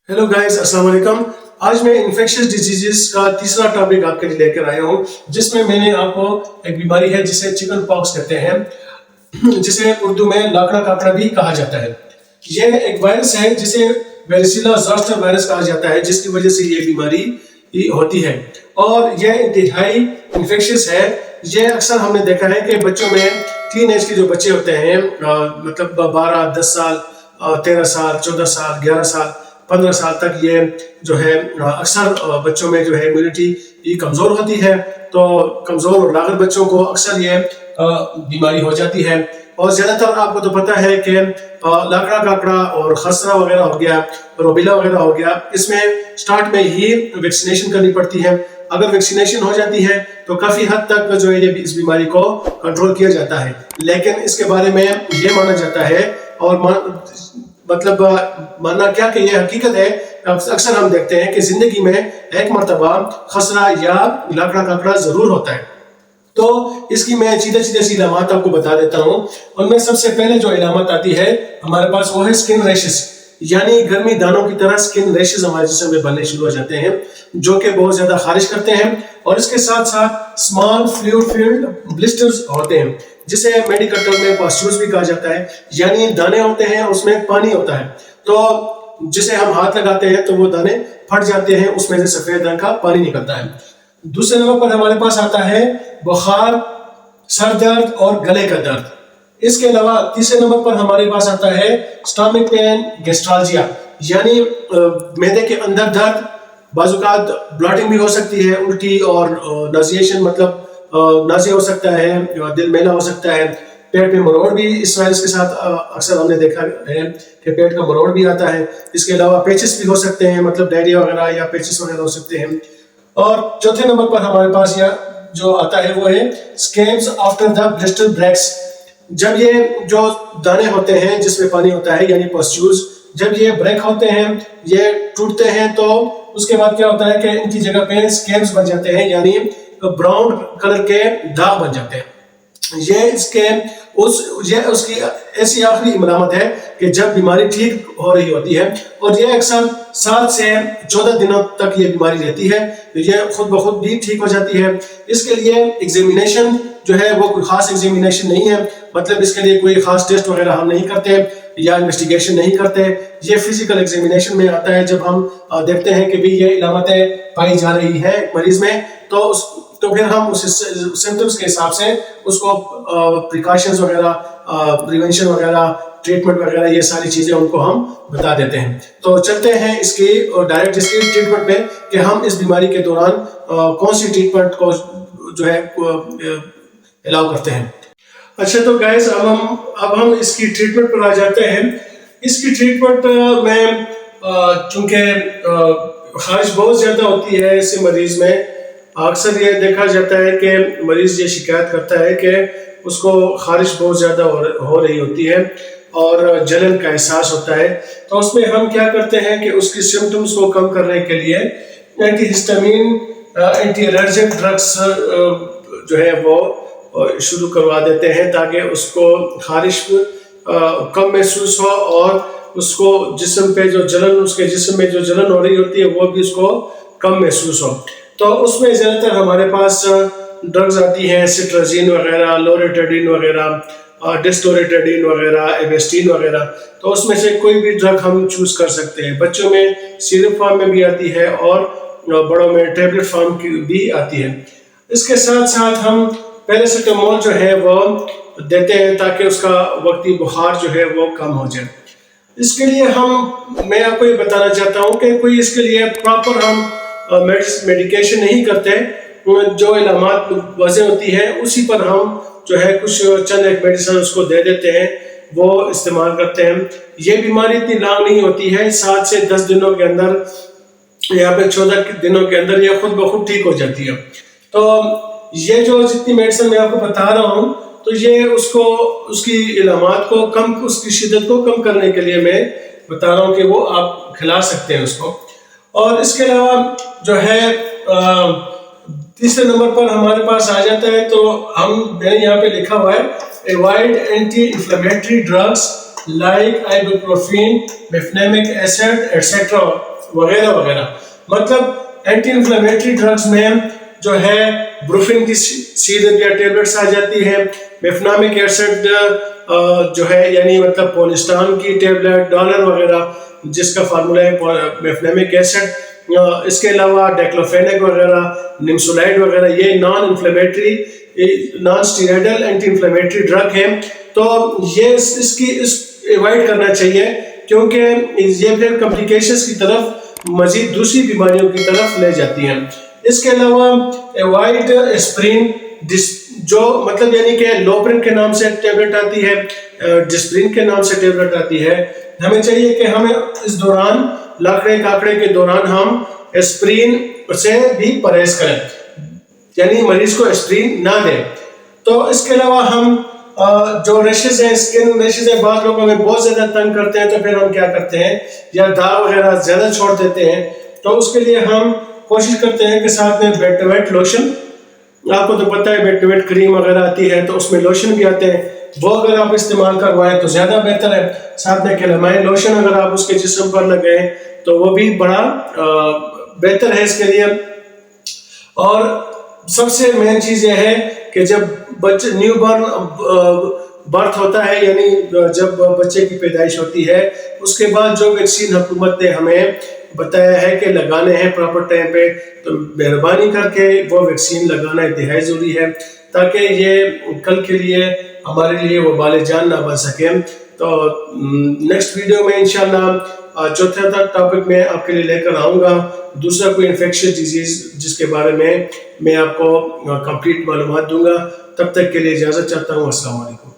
Hello guys, अस्सलाम वालेकुम। आज मैं इन्फेक्शियस डिजीजेस का तीसरा टॉपिक आपके लिए लेकर आया हूँ, जिसमें मैंने आपको एक बीमारी है जिसे चिकन पॉक्स कहते हैं, जिसे उर्दू में लाकड़ा काकड़ा भी कहा जाता है। यह एक वायरस है जिसे वेरिसिला ज़ोस्टर वायरस कहा जाता है, जिसकी वजह से ये बीमारी होती है और यह इंतहाई इन्फेक्शियस है। यह अक्सर हमने देखा है कि बच्चों में, टीन एज के जो बच्चे होते हैं, मतलब 12, 10 साल, 13 साल, 14 साल, 11 साल, 15 साल तक ये जो है अक्सर बच्चों में जो है इम्यूनिटी कमज़ोर होती है। तो कमज़ोर और लागर बच्चों को अक्सर ये बीमारी हो जाती है। और ज़्यादातर आपको तो पता है कि लाकड़ा काकड़ा और खसरा वगैरह हो गया, रोबेला वगैरह हो गया, इसमें स्टार्ट में ही वैक्सीनेशन करनी पड़ती है। अगर वैक्सीनेशन हो जाती है तो काफ़ी हद तक जो है इस बीमारी को कंट्रोल किया जाता है। लेकिन इसके बारे में ये माना जाता है और मतलब मानना क्या कि ये हकीकत है, अक्सर हम देखते हैं कि जिंदगी में एक मरतबा खसरा या लाकड़ा काकड़ा जरूर होता है। तो इसकी मैं सीधे सी इलामात आपको बता देता हूँ। उनमें सबसे पहले जो इलामत आती है हमारे पास वो है स्किन रैशेस, यानी गर्मी दानों की तरह स्किन रैशेस हमारे जिस्म में बनने शुरू हो जाते हैं, जो कि बहुत ज्यादा खारिश करते हैं। और इसके साथ साथ स्मॉल फ्लूइड फील्ड ब्लिस्टर्स होते हैं, जिसे मेडिकल टर्म में पस्ट्यूल्स भी कहा जाता है, यानी दाने होते हैं उसमें पानी होता है। तो जिसे हम हाथ लगाते हैं तो वो दाने फट जाते हैं, उसमें से सफेद रंग का पानी निकलता है। दूसरे नंबर पर हमारे पास आता है बुखार, सर दर्द और गले का दर्द। इसके अलावा तीसरे नंबर पर हमारे पास आता है स्टमक पेन, गैस्ट्रालजिया, यानी मैदे के अंदर दर्द। बाजुकात ब्लॉटिंग भी हो सकती है, उल्टी और नाजिएशन, मतलब नाजिया हो सकता है, दिल मैला हो सकता है, पेट में मरोड़ भी इस वायरस के साथ अक्सर हमने देखा है कि पेट का मरोड़ भी आता है। इसके अलावा पेचिस भी हो सकते हैं, मतलब डायरिया वगैरह या पेचिस वगैरह हो सकते हैं। और चौथे नंबर पर हमारे पास यह जो आता है वो है scabs after the blister breaks. जब ये जो दाने होते हैं जिसमें पानी होता है, यानी पस्ट्यूल्स, जब ये ब्रेक होते हैं, ये टूटते हैं, तो उसके बाद क्या होता है कि इनकी जगह पे स्कैब्स बन जाते हैं, यानी ब्राउन कलर के दाग बन जाते हैं। ये उसकी ऐसी आखिरी इमामत है कि जब बीमारी ठीक हो रही होती है, और ये अक्सर 7 से 14 दिनों तक ये बीमारी रहती है, तो ये खुद ब खुद भी ठीक हो जाती है। इसके लिए एग्जामिनेशन जो है वो कोई खास एग्जामिनेशन नहीं है, मतलब इसके लिए कोई खास टेस्ट वगैरह हम नहीं करते या इन्वेस्टिगेशन नहीं करते। ये फिजिकल एग्जामिनेशन में आता है, जब हम देखते हैं कि भी ये इलामतें पाई जा रही है मरीज में, तो फिर हम उस सिम्टम्स के हिसाब से उसको प्रिकॉशंस वगैरह, प्रिवेंशन वगैरह, ट्रीटमेंट वगैरह, ये सारी चीजें उनको हम बता देते हैं। तो चलते हैं इसकी डायरेक्ट इसकी ट्रीटमेंट पे कि हम इस बीमारी के दौरान कौन सी ट्रीटमेंट को जो है अलाउ करते हैं। अच्छा, तो गाइस अब हम इसकी ट्रीटमेंट पर आ जाते हैं। इसकी ट्रीटमेंट में चूंकि खारिश बहुत ज्यादा होती है इससे मरीज में, अक्सर ये देखा जाता है कि मरीज ये शिकायत करता है कि उसको खारिश बहुत ज़्यादा हो रही होती है और जलन का एहसास होता है। तो उसमें हम क्या करते हैं कि उसकी सिम्टम्स को कम करने के लिए anti histamine, anti allergic drugs जो है वो शुरू करवा देते हैं, ताकि उसको खारिश कम महसूस हो और उसको जिस्म पे जो जलन, उसके जिस्म में जो जलन हो रही होती है वो भी उसको कम महसूस हो। तो उसमें ज़्यादातर हमारे पास ड्रग्स आती हैं, सिट्राजीन वगैरह, लोरेटाडीन वगैरह, डिस्लोरेटाडीन वगैरह, एवेस्टीन वगैरह। तो उसमें से कोई भी ड्रग हम चूज़ कर सकते हैं। बच्चों में सिरप फॉर्म में भी आती है और बड़ों में टैबलेट फॉर्म की भी आती है। इसके साथ साथ हम पैरासिटामोल जो है वो देते हैं, ताकि उसका वक्ती बुखार जो है वो कम हो जाए। इसके लिए मैं आपको ये बताना चाहता हूँ कि कोई इसके लिए प्रॉपर हम मेडिकेशन नहीं करते। जो इलामात वजह होती है उसी पर हम जो है कुछ चंद एक मेडिसिन उसको दे देते हैं, वो इस्तेमाल करते हैं। ये बीमारी इतनी लॉन्ग नहीं होती है, 7 से 10 दिनों के अंदर या फिर 14 दिनों के अंदर ये खुद ब खुद ठीक हो जाती है। तो ये जो जितनी मेडिसिन मैं आपको बता रहा हूँ, तो ये उसकी इलामात को कम, उसकी शिद्दत को कम करने के लिए मैं बता रहा हूँ कि वो आप खिला सकते हैं उसको। और इसके अलावा जो है तीसरे नंबर पर हमारे पास आ जाता है, तो मैंने यहाँ पे लिखा हुआ है avoid anti inflammatory drugs like ibuprofen, mefenamic acid, etc. وغیرہ وغیرہ. مطلب اینٹی انفلیمیٹری ڈرگس میں جو ہے بروفن کی سیرپ یا ٹیبلٹس آ جاتی ہے, میفنامک ایسڈ جو ہے یعنی مطلب پولسٹان کی ٹیبلٹ, ڈالر وغیرہ جس کا فارمولہ ہے میفنامک ایسڈ, اس کے علاوہ ڈیکلوفینک وغیرہ, نمسولائڈ وغیرہ, یہ non inflammatory non steroidal anti inflammatory drug ہیں. تو یہ اس ایوائڈ کرنا چاہیے کیونکہ یہ پھر کمپلیکیشنز کی طرف مزید دوسری بیماریوں کی طرف لے جاتی ہیں. اس کے علاوہ ایوائڈ اسپرین, جو مطلب یعنی کہ لوپرن کے نام سے ٹیبلٹ آتی ہے, ڈسپرین کے نام سے ٹیبلٹ آتی ہے. ہمیں چاہیے کہ ہمیں اس دوران لاکڑے کاکڑے کے دوران ہم اسپرین سے بھی پرہیز کریں, یعنی مریض کو اسپرین نہ دیں. تو اس کے علاوہ ہم جو ریشز ہیں, اسکن ریشز ہیں, بعض لوگ ہمیں بہت زیادہ تنگ کرتے ہیں تو پھر ہم کیا کرتے ہیں, یا داغ وغیرہ زیادہ چھوڑ دیتے ہیں, تو اس کے لیے ہم کوشش کرتے ہیں کہ ساتھ میں بیٹویٹ لوشن, آپ کو تو پتہ ہے بیٹویٹ کریم وغیرہ آتی ہے تو اس میں لوشن بھی آتے ہیں, وہ اگر آپ استعمال کروائیں تو زیادہ بہتر ہے. ساتھ میں کیلامائن لوشن اگر آپ اس کے جسم پر لگائیں تو وہ بھی بڑا بہتر ہے اس کے لیے. اور سب سے مین چیز یہ ہے کہ جب نیو بارن برتھ ہوتا ہے, یعنی جب بچے کی پیدائش ہوتی ہے, اس کے بعد جو ویکسین حکومت نے ہمیں بتایا ہے کہ لگانے ہیں پراپر ٹائم پہ, تو مہربانی کر کے وہ ویکسین لگانا انتہائی ضروری ہے تاکہ یہ کل کے لیے ہمارے لیے وبال جان نہ بن سکے. تو نیکسٹ ویڈیو میں انشاءاللہ چوتھے ٹاپک میں آپ کے لیے لے کر آؤں گا, دوسرا کوئی انفیکشس ڈیزیز جس کے بارے میں آپ کو کمپلیٹ معلومات دوں گا. تب تک کے لیے اجازت چاہتا ہوں. السلام علیکم.